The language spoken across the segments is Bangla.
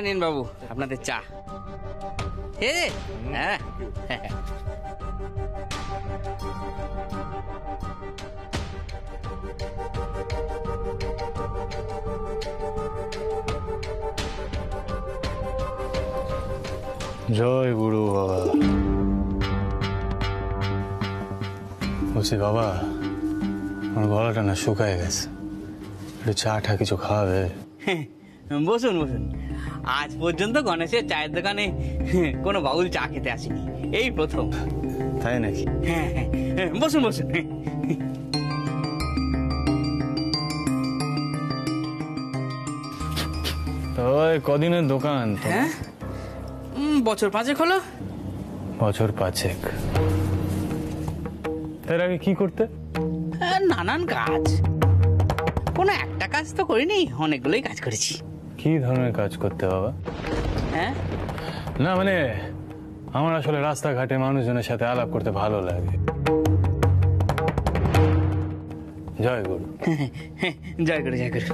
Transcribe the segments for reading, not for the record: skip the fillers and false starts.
নিন বাবু আপনাদের চা। হ্যাঁ জয় গুরু বাবা। বলছি বাবা, আমার গলাটা না শুকায় গেছে, একটু চা টা কিছু খাওয়াবে? বসুন বসুন। আজ পর্যন্ত গণেশের চায়ের দোকানে কোনো বাউল চা খেতে আসেনি, এই প্রথম। তাই নাকি? হ্যাঁ বসুন বসুন। তো কদিনের দোকান? হ্যাঁ বছর 5 হলো। বছর 5? এর আগে কি করতে? নানান কাজ, কোনো একটা কাজ তো করিনি, অনেকগুলোই কাজ করেছি। কি ধরনের কাজ করতে বাবা? হ্যাঁ না মানে আমার আসলে রাস্তাঘাটে মানুষজনের সাথে আলাপ করতে ভালো লাগে। জয় গুরু। জয় গুরু জয় গুরু।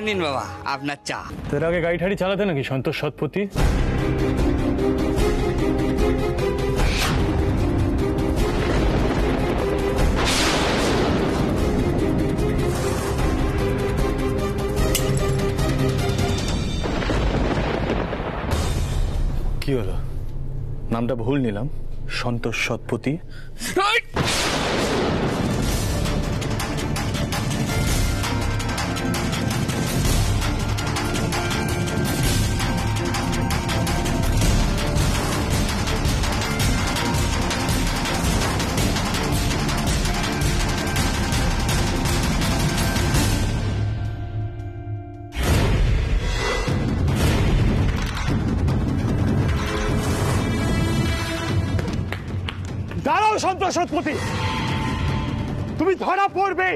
নিন বাবা আপনার চা। তোর আগে গাড়ি ঠাড়ি চালাতে নাকি সন্তোষ সৎপতি? কি হলো, নামটা ভুল নিলাম? সন্তোষ সৎপতি? দাঁড়াও সন্তোষ সৎপতি, তুমি ধরা পড়বে।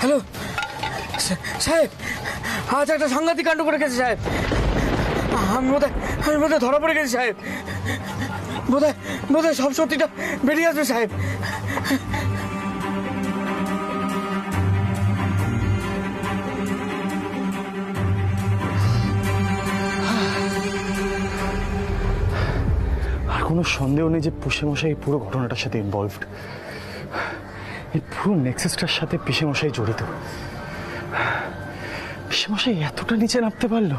হ্যালো সাহেব, আজ একটা সাংঘাতিক কাণ্ড করে গেছে সাহেব। আমি বোধহয় ধরা পড়ে গেছি সাহেব। বোধহয় সব সত্যিটা বেরিয়ে আসবে সাহেব। আর কোনো সন্দেহ নেই যে পিসেমশাই পুরো ঘটনাটার সাথে ইনভলভড। এই পুরো নেক্সাসটার সাথে পিসেমশাই জড়িত। পিসেমশাই এতটা নিচে নামতে পারলো,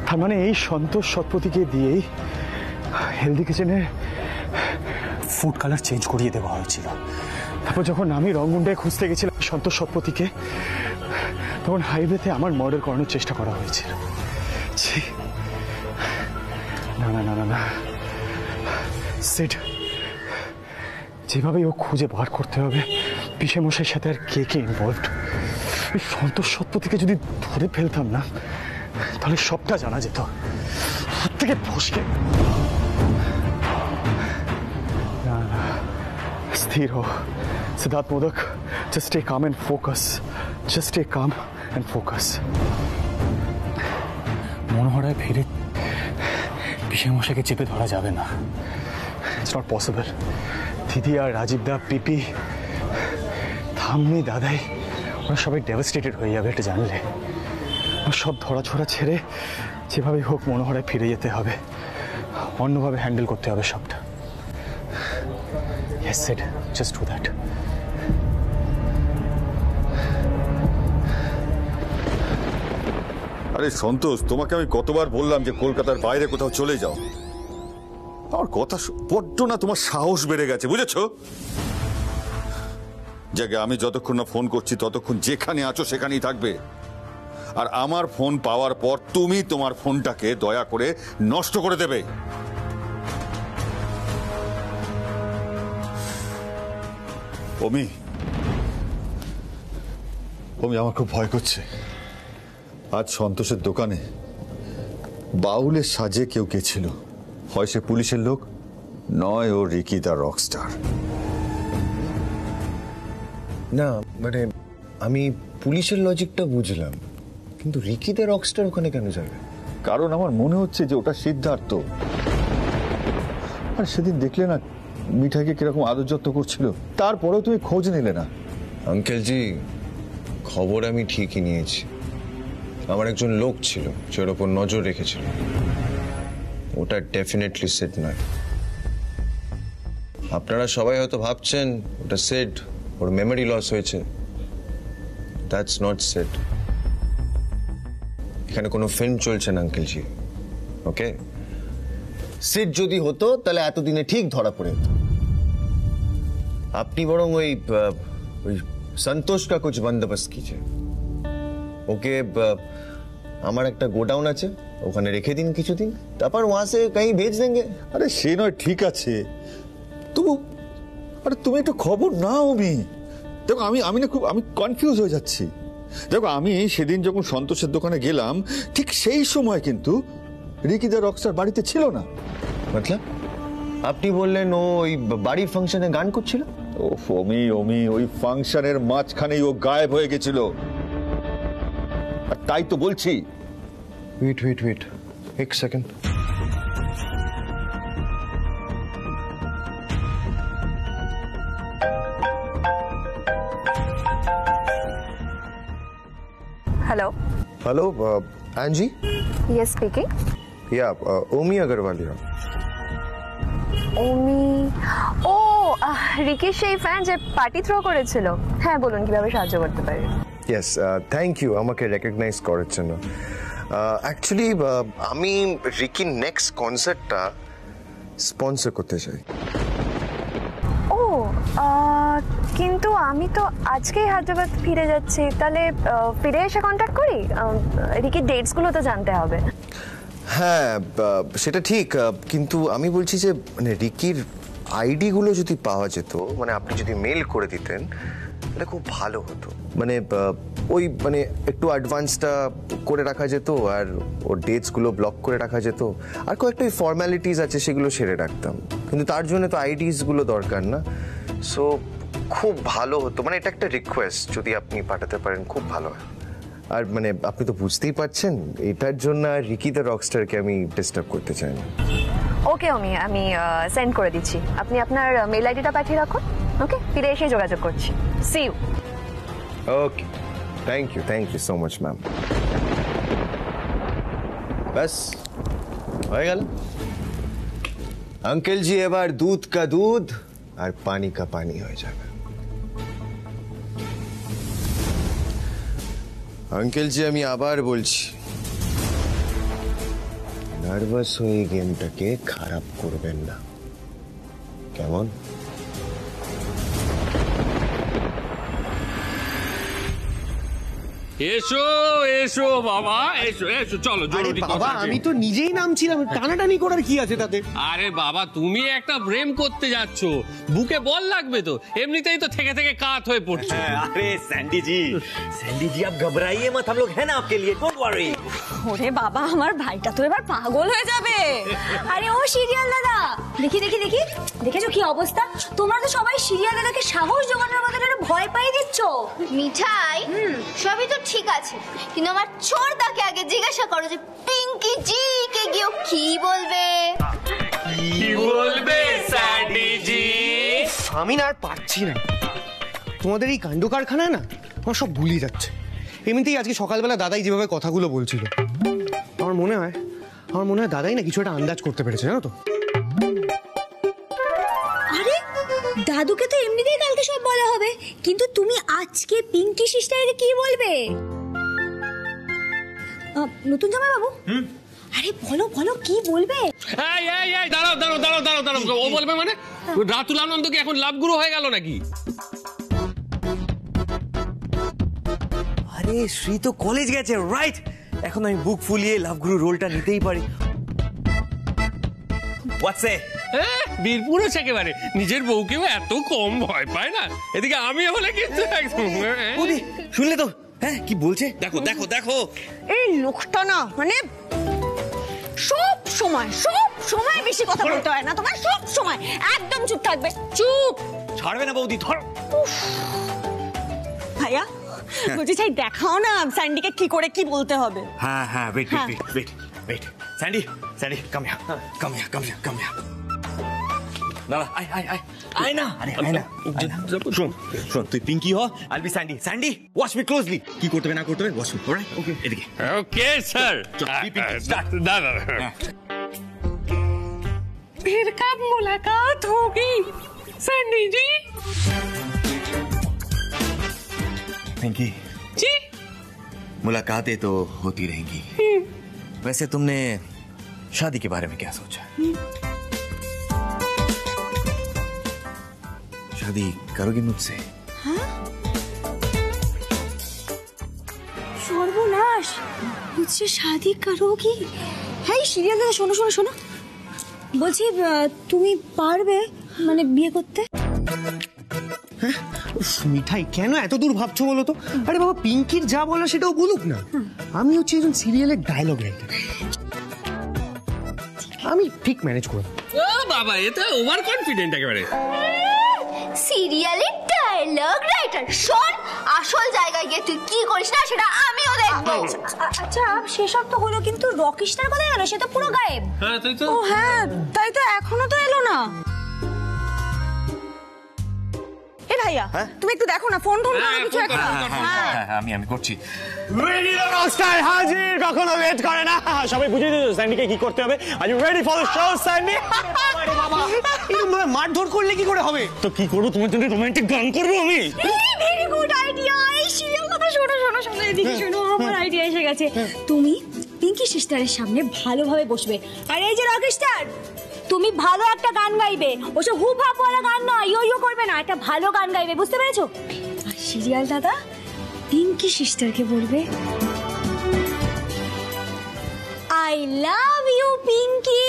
তার মানে এই সন্তোষ সৎপতিকে দিয়েই হেলদি কিচেনের ফুড কালার চেঞ্জ করিয়ে দেওয়া হয়েছিল। তারপর যখন আমি রংগুন্ডায় খুঁজতে গেছিলাম সন্তোষ সৎপতিকে, তখন হাইওয়েতে আমার মার্ডার করানোর চেষ্টা করা হয়েছিল। না না না না না, সিড, যেভাবেই ও খুঁজে বার করতে হবে পিসেমশাইয়ের সাথে আর কে কে ইনভলভড। এই সন্তোষ সৎপতিকে যদি ধরে ফেলতাম না, তাহলে সবটা জানা যেত। হাত থেকে ফসকে। না না, স্থির হো Siddhartha Modak, just stay calm and focus, just stay calm and focus. মনোহরায় ফিরে পিসেমশাইকে চেপে ধরা যাবে না, ইটস নট পসিবল। দিদি আর রাজীব দা, পিপি, থামনি, দাদাই, ওরা সবাই ডেভাস্টেটেড হয়ে যাবে এটা জানলে। সব ধরাছোড়া ছেড়ে যেভাবে হোক মনোহরায় ফিরে যেতে হবে, অন্যভাবে হ্যান্ডেল করতে হবে সবটা। Yes, Sid, just do that. আরে সন্তোষ, তোমাকে আমি কতবার বললাম যে কলকাতার বাইরে কোথাও চলে যাও। আমার কথা বড্ড না তোমার সাহস বেড়ে গেছে, বুঝেছো? যাকে আমি যতক্ষণ না ফোন করছি ততক্ষণ যেখানে আছো সেখানেই থাকবে। আর আমার ফোন পাওয়ার পর তুমি তোমার ফোনটাকে দয়া করে নষ্ট করে দেবে। অমি, আমার খুব ভয় করছে। আজ সন্তোষের দোকানে বাউলের সাজে কেউ গেছিল, হয় সে পুলিশের লোক, নয় ও রিকি দা রকস্টার। না মানে আমি পুলিশের লজিকটা বুঝলাম, কিন্তু রিকি দা রকস্টার ওখানে কেন যাবে? কারণ আমার মনে হচ্ছে যে ওটা সিদ্ধার্থ। আর সেদিন দেখলে না মিঠাইকে কিরকম আদর যত্ন করছিল, তারপরেও তুমি খোঁজ নিলে না। আঙ্কেলজি, খবর আমি ঠিকই নিয়েছি। আমার একজন লোক ছিল যার ওপর নজর রেখেছিল। ওটা ডেফিনেটলি সেট নয়। আপনারা সবাই হয়তো ভাবছেন ওটা সেট, ওর মেমোরি লস হয়েছে। That's not set. এখানে কোনো ফিল্ম চলছে না আঙ্কেলজি, ওকে? সেট যদি হতো তাহলে এতদিনে ঠিক ধরা পড়ে যেত। আপনি বরং ওই সন্তোষ কা কুছ বন্দোবস্ত কিজিয়ে। ওকে আমার একটা গোডাউন আছে, ওখানে রেখে দিন কিছুদিন, তারপর ওয়া সে কहीं भेज देंगे। আরে সে নয়, ঠিক আছে, তবু আরে তুমি একটু খবর নাও। দেখো আমি না খুব কনফিউজ হয়ে যাচ্ছি। দেখো আমি সেদিন যখন সন্তোষের দোকানে গেলাম ঠিক সেই সময় কিন্তু রিকি দা রকস্টার বাড়িতে ছিল না। মতলব আপনি বললেন ও ওই বাড়ির ফাংশনে গান করছিল? অমি ওই ফাংশনের মাঝখানেই ও গায়েব হয়ে গেছিল। আর তাই তো বলছি। ওয়েট এক second. Hello hello Angie. Yes speaking. या ओमी अग्रवाल। ওমি, ও রিকির সেই ফ্যান যে পার্টি থ্রো করেছিল। হ্যাঁ বলুন, কিভাবে সাহায্য করতে পারি? ইয়েস, থ্যাংক ইউ আমাকে রেকগনাইজ করার জন্য। অ্যাকচুয়ালি আমি রিকির নেক্সট কনসার্টটা স্পন্সর করতে চাই। ও কিন্তু আমি তো আজকেই হায়দ্রাবাদ ফিরে যাচ্ছি, তাহলে ফিরে এসে কন্ট্যাক্ট করি। রিকির ডেটসগুলো তো জানতে হবে। হ্যাঁ সেটা ঠিক, কিন্তু আমি বলছি যে মানে রিকির আইডিগুলো যদি পাওয়া যেত, মানে আপনি যদি মেল করে দিতেন তাহলে খুব ভালো হতো। মানে ওই মানে একটু অ্যাডভান্সটা করে রাখা যেত, আর ওর ডেটসগুলো ব্লক করে রাখা যেত, আর কয়েকটা ফর্মালিটিস আছে সেগুলো সেরে রাখতাম। কিন্তু তার জন্য তো আইডিসগুলো দরকার না। সো খুব ভালো হতো, মানে এটা একটা রিকোয়েস্ট, যদি আপনি পাঠাতে পারেন খুব ভালো হয়। আর মানে আপনি তো বুঝতেই পারছেন, এটার জন্য আর রিকি দ্য রকস্টারকে আমি ডিস্টার্ব করতে চাই না। ওকে অমি, আমি সেন্ড করে দিচ্ছি। আপনি আপনার মেল আইডিটা পাঠিয়ে রাখুন। ওকে, ফিরে এসে যোগাযোগ করছি। See you. Okay, thank you so much ma'am. ব্যাস হয়ে গেল। আঙ্কেল জি এবার দুধ কা দুধ আর পানি কা পানি হয়ে যাবে। আঙ্কেল জি আমি আবার বলছি, নার্ভাস হয়ে গেমটাকে খারাপ করবেন না, কেমন? এসো এসো বাবা, এসো এসো, চলো জরুরি কথা আছে। আমি তো নিজেই নামছিলাম, টানাটানি করার কি আছে তাতে? আরে বাবা, তুমি একটা প্রেম করতে যাচ্ছ, বুকে বল লাগবে তো, এমনিতেই তো থেকে থেকে কাত হয়ে পড়ছে। अरे सैंडी जी आप घबराइए मत, हम लोग हैं ना आपके लिए, डोंट वरी। ওরে বাবা, আমার ভাইটা তো এবার পাগল হয়ে যাবে। আরে ও সিরিয়াল দাদা, দেখি দেখেছো কি অবস্থা? তোমরা তো সবাই সিরিয়াল দাদাকে সাহস জোগানোর বদলে ভয় পাইয়ে দিচ্ছ। মিঠাই, সবই তো ঠিক আছে, কিন্তু আমার ছোড়দাকে আগে জিজ্ঞাসা করো যে পিঙ্কি জি কে গিয়ে কি বলবে। কি বলবে স্যান্ডি জি? আমি না আর পারছি না, তোমাদের এই কাণ্ড কারখানায় না আমার সব ভুলিয়ে যাচ্ছে। এমনিতেই আজকে সকালবেলা দাদাই যেভাবে কথাগুলো বলছিল, আমার মনে হয় দাদাই না কিছু একটা আন্দাজ করতে পেরেছে, জানো তো? আরে দাদুকে তো এমনিতেই কালকে সব বলা হবে, কিন্তু তুমি আজকে পিঙ্কি সিস্টারকে কি বলবে? নতুন জামাই বাবু, আরে বলো কি বলবে? এই এই এই দাঁড়াও, ও বলবে মানে? রাতুল আনন্দ কি এখন লাভগুরু হয়ে গেল নাকি? अरे আরে শ্রী তো কলেজ গেছে, রাইট? এখন আমি বুক ফুলিয়ে লাভগুরু রোলটা নিতেই পারি। হোয়াটসে বীরপুরুষ একেবারে, নিজের বউকেও এত কম ভয় পায় না। এদিকে আমি হলে কিন্তু একদম শুনলে তো? হ্যাঁ কি বলছে? দেখো দেখো দেখো, এই লোকটা না মানে সব সময় বেশি কথা বলতে হয় না তোমার, সব সময় একদম চুপ থাকবে, চুপ। ছাড়বে না বৌদি, ধর। ভাইয়া বলছি চাই দেখাও না স্যান্ডিকে কি করে কি বলতে হবে। হ্যাঁ হ্যাঁ, wait wait wait wait, Sandy Sandy come here, come here, come here, come here. দাঁড়া, আয় আয় আয়, আয় না, আরে আয় না। শোন শোন, তুই পিঙ্কি হ, I will be Sandy. Sandy watch me closely, কি করতে হবে না করতে হবে ওয়াচ মি, অলরাইট? ওকে, এদিকে। ওকে স্যার, দাদা फिर कब मुलाकात होगी सैंडी जी? पिंकी जी, मुलाकातें तो होती रहेंगी। वैसे तुमने शादी के बारे में क्या सोचा? शादी करोगी मुझसे? সর্বনাশ, মুঝसे शादी करोगी? হ্যাঁ সিরিয়াল দাদা, শোনো শোনো শোনো, বলছি তুমি পারবে মানে বিয়ে করতে? মিঠাই কেন এত দূর ভাবছো বলো তো? আরে বাবা, পিঙ্কির যা বলা সেটাও বলুক না। আমি হচ্ছে একজন সিরিয়ালের ডায়লগ রাইটার, আমি ঠিক ম্যানেজ করব। ও বাবা, এটা ওভার কনফিডেন্ট একেবারে। সিরিয়ালের ডায়লগ রাইটার, শোন আসল জায়গায় গিয়ে তুই কি করিস না সেটা আমিও দেখবো। আচ্ছা সেসব তো হলো, কিন্তু রকিস্টার কোথায় গেল? সে তো পুরো গায়েব। হ্যাঁ তাই তো। ও হ্যাঁ তাই তো, এখনো তো এলো না। এ ভাইয়া তুমি একটু দেখো না, ফোন করো কিছু একটা। হ্যাঁ আমি করছি। রেডি রকস্টার হাজির, কখনো লেট করে না। সবাই বুঝিয়ে দিয়েছো স্যান্ডিকে কি করতে হবে। Are you ready for the show Sandy? এরকম মারধর করলে কি করে হবে? তো কি করবো, তোমার জন্য রোমান্টিক গান করবো আমি। Very good idea. এই সিরিয়াল কথা শোনো শোনো শোনো, এদিকে শোনো, আমার আইডিয়া এসে গেছে। তুমি পিঙ্কি সিস্টারের সামনে ভালোভাবে বসবে, আর এই যে রকিস্টার তুমি ভালো একটা গান গাইবে, ওসব হুপ হাপ ওয়ালা গান নয়, ইয়ো ইয়ো করবে না, একটা ভালো গান গাইবে, বুঝতে পেরেছো? আর সিরিয়াল দাদা পিঙ্কি সিস্টারকে বলবে আই লাভ ইউ পিঙ্কি।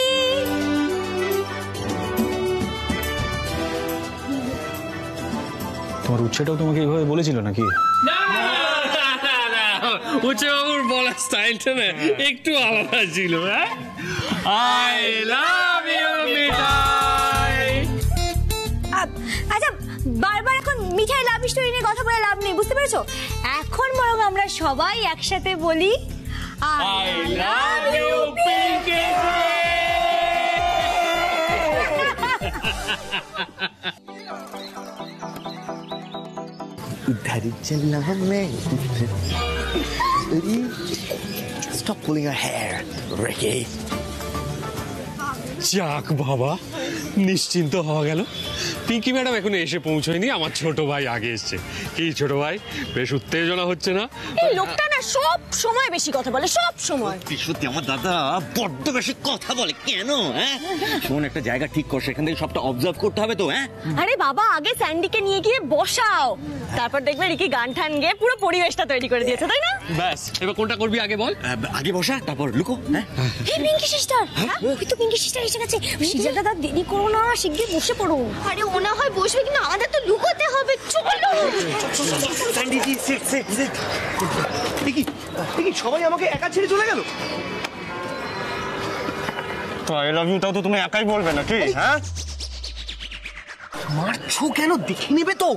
তোমার উচ্ছেটাও তোমাকে এইভাবে বলেছিল নাকি? উচ্চে বাবুর বলার স্টাইলটা না একটু আলাদা ছিল। আই লাভ ইউ মিঠাই। আচ্ছা বারবার এখন মিঠাই লাভ স্টোরি নিয়ে কথা বলে লাভ নেই, বুঝতে পেরেছো? এখন বরং আমরা সবাই একসাথে বলি আই লাভ ইউ পিঙ্কি। उधर चलना मैं, stop pulling her hair, Ricky. যাক বাবা, নিশ্চিন্ত হওয়া গেল। পিঙ্কি ম্যাডাম এখনো এসে পৌঁছয়নি, আমার ছোট ভাই আগে এসছে। কি ছোট ভাই, বেশ উত্তেজনা হচ্ছে না? এই লোকটা না সব সময় বেশি কথা বলে, সব সময়। সত্যি আমার দাদা বড্ড বেশি কথা বলে কেন? হ্যাঁ শোন, একটা জায়গা ঠিক কর, সেখান থেকে সবটা অবজার্ভ করতে হবে তো। হ্যাঁ আরে বাবা, আগে স্যান্ডিকে নিয়ে গিয়ে বসাও, তারপর দেখবে রিকি গান ঠান গিয়ে পুরো পরিবেশটা তৈরি করে দিয়েছে, তাই না? ব্যাস, এবার কোনটা করবি আগে বল। আগে বসা, তারপর লুকো। হ্যাঁ এই পিঙ্কি সিস্টার, ওই তো পিঙ্কি সিস্টার এসে গেছে। সিজার দাদা দেরি করো না, শিগগির বসে পড়ো। আরে ও না হয় বসবে, কিন্তু আমাদের তো লুকোতে হবে, চলো। স্যান্ডি জি, সিট সিট সিট। দেখি সবাই আমাকে একা ছেড়ে চলে গেল। তো আই লাভ ইউ তাও তো তুমি একাই বলবে নাকি? হ্যাঁ মারছো কেন? দেখে নেবে তো।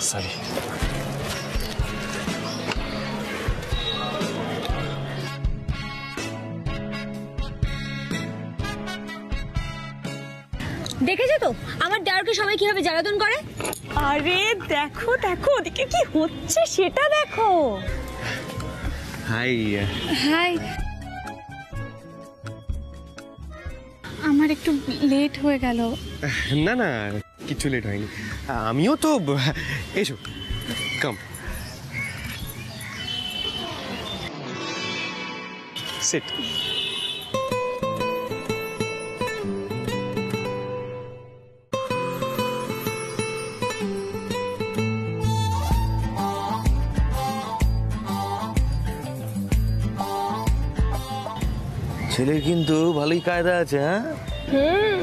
সরি। দেখেছো তো আমার ডার্কে সবাই কিভাবে জ্বালাতন করে? আরে দেখো দেখো, ওদিকে কি হচ্ছে সেটা দেখো। হাই। হাই, আমার একটু লেট হয়ে গেল। না না, কিছু লেট হয়নি, আমিও তো। এসো, কাম সিট। ছেলের কিন্তু ভালোই কায়দা আছে। হ্যাঁ,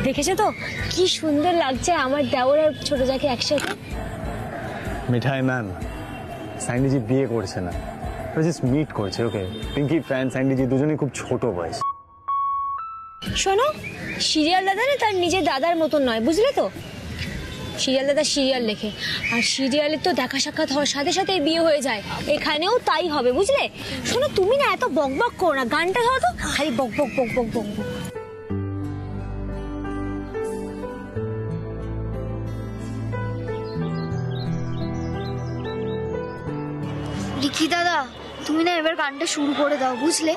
দেখেছো তো কি সুন্দর লাগছে আমার দেওর আর ছোট যাকে একসাথে। মিঠাই ম্যাম, স্যান্ডিজি বিয়ে করছে না, জাস্ট মিট করছে। ওকে, পিঙ্কি ফ্যান স্যান্ডিজি দুজনেই খুব ছোট বয়স। শোনো, সিরিয়াল দাদা না তার নিজের দাদার মতন নয়, বুঝলে তো? সিরিয়াল দাদা সিরিয়াল লেখে, আর সিরিয়ালে তো দেখা সাক্ষাৎ হওয়ার সাথে সাথে বিয়ে হয়ে যায়। এখানেও তাই হবে, বুঝলে? শোনো, তুমি না এত বক বক করো না, গানটা গাও তো, খালি বক বক বক বক বক বক। রিকি দাদা, তুমি না এবার গানটা শুরু করে দাও, বুঝলে?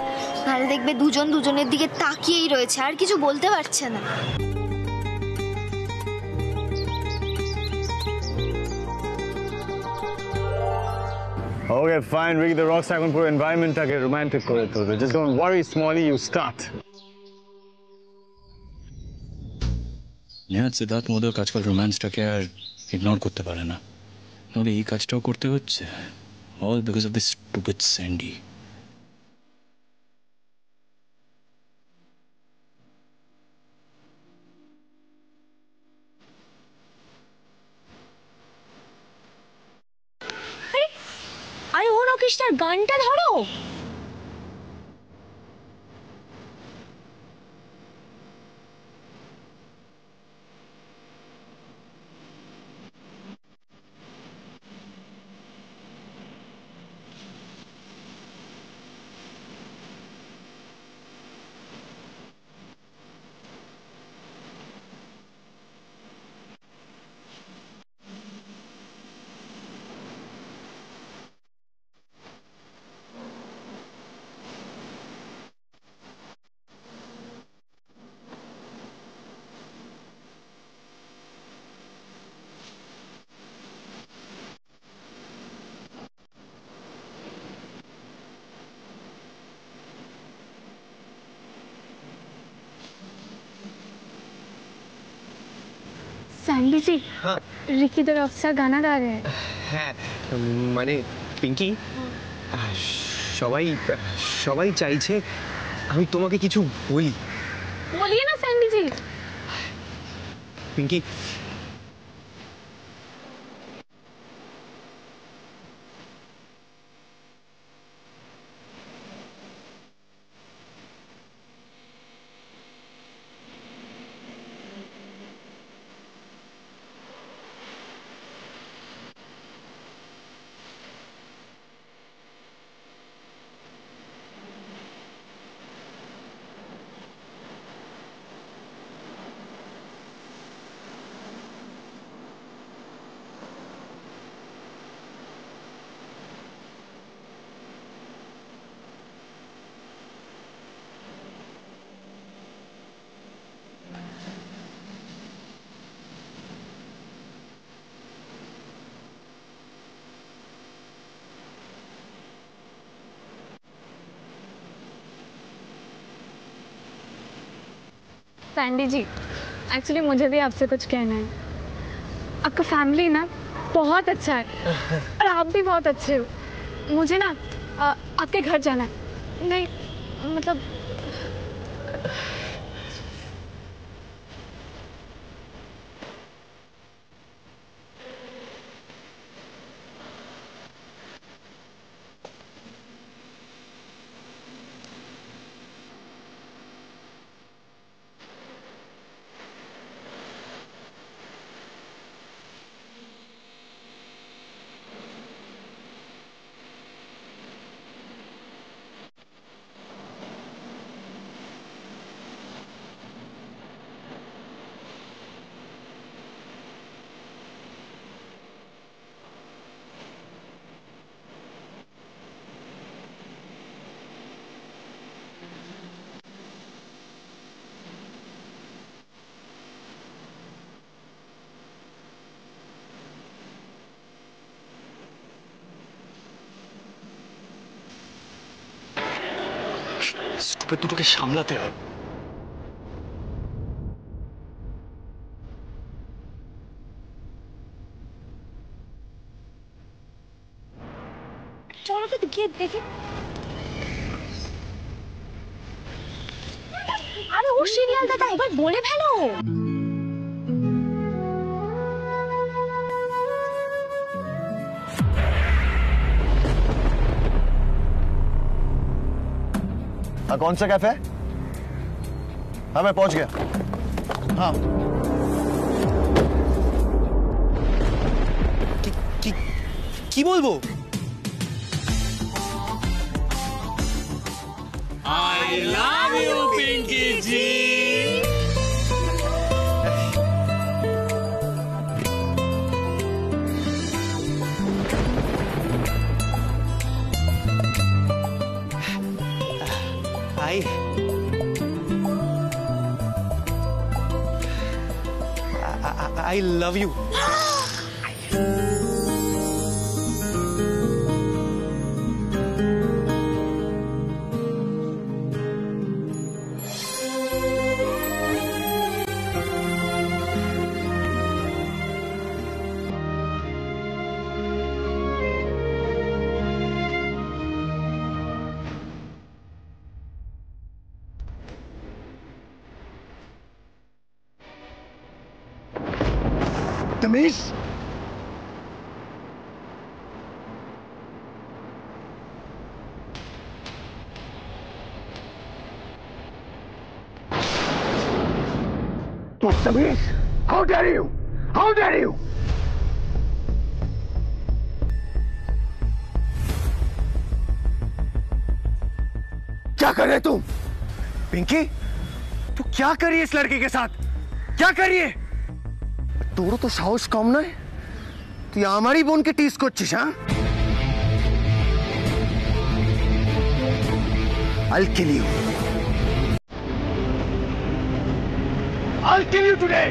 নাহলে দেখবে দুজন দুজনের দিকে তাকিয়েই রয়েছে, আর কিছু বলতে পারছে না। Okay, fine. Ricky the Rockstar এখন পুরো এনভায়রনমেন্টটাকে রোমান্টিক করে তুলবে। Just don't worry, Smalley, you start. নেহাত সিদ্ধার্থ মধ্যেও কাজকাল রোম্যান্সটাকে আর ইগনোর করতে পারে না, নাহলে এই কাজটাও করতে হচ্ছে। All because of this stupid Sandy. আরে ও রকিস্টার, গানটা ধরো। Sandy ji, Ricky the rockstar गाना गा रहे हैं। হ্যাঁ, মানে পিঙ্কি, সবাই সবাই চাইছে আমি তোমাকে কিছু বলি। बोलिए ना सैंडी जी। পিঙ্কি, सैंडी जी, एक्चुअली मुझे भी आपसे कुछ कहना है। आपका फैमिली ना बहुत अच्छा है और आप भी बहुत अच्छे हो। मुझे ना आपके घर जाना है। नहीं, मतलब স্টুপিড দুটোকে সামলাতে হবে। চলো তো গিয়ে দেখি। আরে ও সিরিয়াল দাদা, এবার বলে ফেলো। कौन सा कैफे? हाँ मैं पहुंच गया। हाँ কি বলবো? I love you, Pinky ji. I love you. तमीज तो तमीज, how dare you, how dare you. क्या कर रहे तुम? पिंकी, तू क्या करिए इस लड़के के साथ? क्या करिए? তোরও তো সাহস কম নয়, তুই আমারই বোনকে টিজ করছিস? হ্যাঁ, I'll kill you. I'll kill you today.